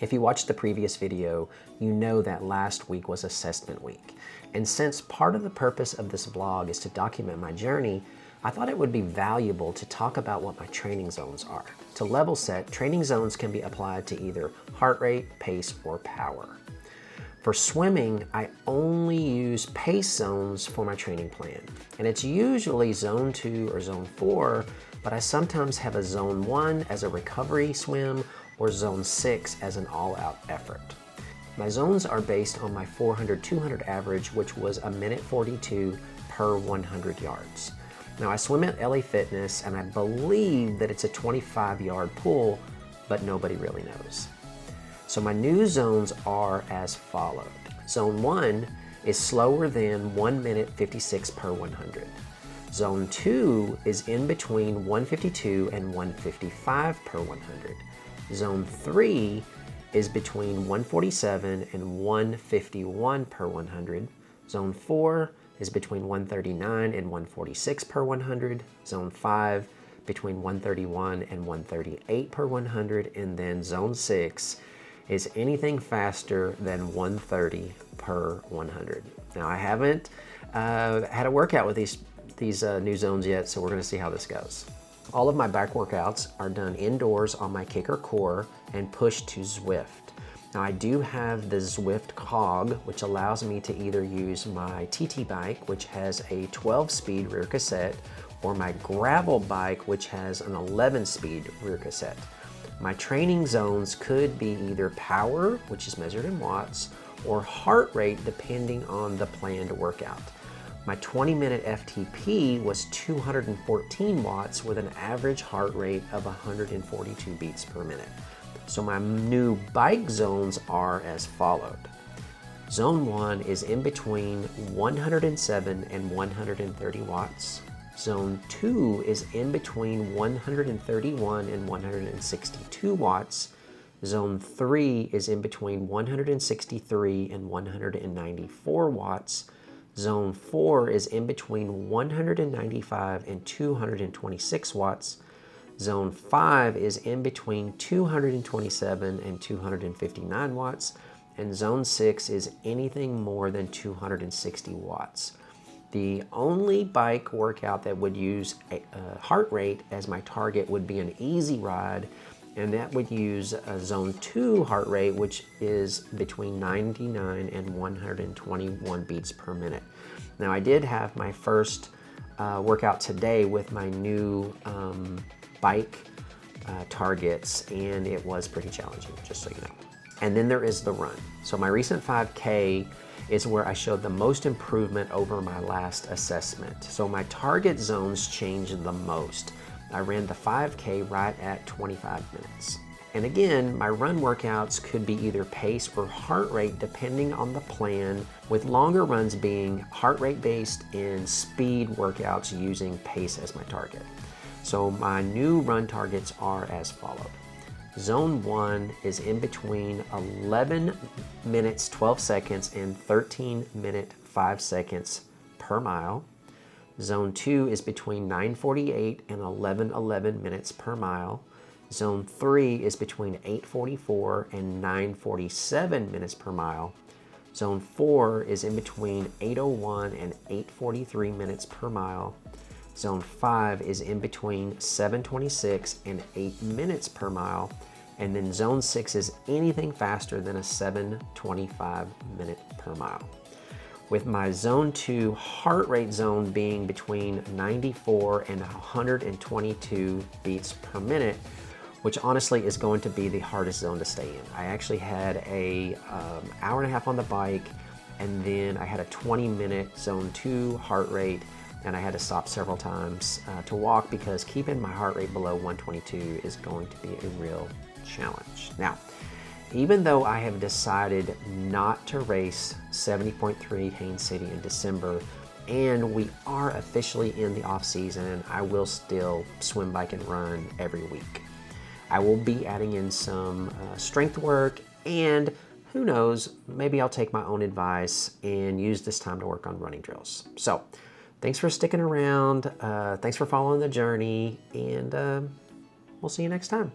If you watched the previous video, you know that last week was assessment week. And since part of the purpose of this vlog is to document my journey, I thought it would be valuable to talk about what my training zones are. To level set, training zones can be applied to either heart rate, pace, or power. For swimming, I only use pace zones for my training plan. And it's usually zone 2 or zone 4, but I sometimes have a zone 1 as a recovery swim or zone 6 as an all-out effort. My zones are based on my 400-200 average, which was a minute 42 per 100 yards. Now I swim at LA Fitness and I believe that it's a 25-yard pool, but nobody really knows. So my new zones are as followed. Zone 1 is slower than 1 minute 56 per 100. Zone 2 is in between 152 and 155 per 100. Zone 3 is between 147 and 151 per 100. Zone 4 is between 139 and 146 per 100. Zone 5 between 131 and 138 per 100. And then Zone 6 is anything faster than 130 per 100. Now I haven't had a workout with these new zones yet, so we're gonna see how this goes. All of my bike workouts are done indoors on my Kicker Core and pushed to Zwift. Now I do have the Zwift Cog, which allows me to either use my TT bike, which has a 12-speed rear cassette, or my gravel bike, which has an 11-speed rear cassette. My training zones could be either power, which is measured in watts, or heart rate, depending on the planned workout. My 20-minute FTP was 214 watts with an average heart rate of 142 beats per minute. So my new bike zones are as followed. Zone 1 is in between 107 and 130 watts. Zone 2 is in between 131 and 162 watts. Zone 3 is in between 163 and 194 watts. Zone 4 is in between 195 and 226 watts. Zone 5 is in between 227 and 259 watts. And Zone 6 is anything more than 260 watts. The only bike workout that would use a heart rate as my target would be an easy ride, and that would use a Zone 2 heart rate, which is between 99 and 121 beats per minute. Now I did have my first workout today with my new bike targets, and it was pretty challenging, just so you know. And then there is the run. So my recent 5K is where I showed the most improvement over my last assessment. So my target zones changed the most. I ran the 5K right at 25 minutes. And again, my run workouts could be either pace or heart rate depending on the plan, with longer runs being heart rate based and speed workouts using pace as my target. So my new run targets are as followed. Zone 1 is in between 11 minutes 12 seconds and 13 minute 5 seconds per mile. Zone 2 is between 9:48 and 11:11 minutes per mile. Zone 3 is between 8:44 and 9:47 minutes per mile. Zone 4 is in between 8:01 and 8:43 minutes per mile. Zone 5 is in between 7:26 and 8 minutes per mile. And then Zone 6 is anything faster than a 7:25 minute per mile. With my Zone 2 heart rate zone being between 94 and 122 beats per minute, which honestly is going to be the hardest zone to stay in. I actually had a hour and a half on the bike, and then I had a 20-minute Zone 2 heart rate, and I had to stop several times to walk, because keeping my heart rate below 122 is going to be a real challenge. Now, even though I have decided not to race 70.3 Haines City in December, and we are officially in the off season, I will still swim, bike, and run every week. I will be adding in some strength work, and who knows, maybe I'll take my own advice and use this time to work on running drills. So thanks for sticking around. Thanks for following the journey, and we'll see you next time.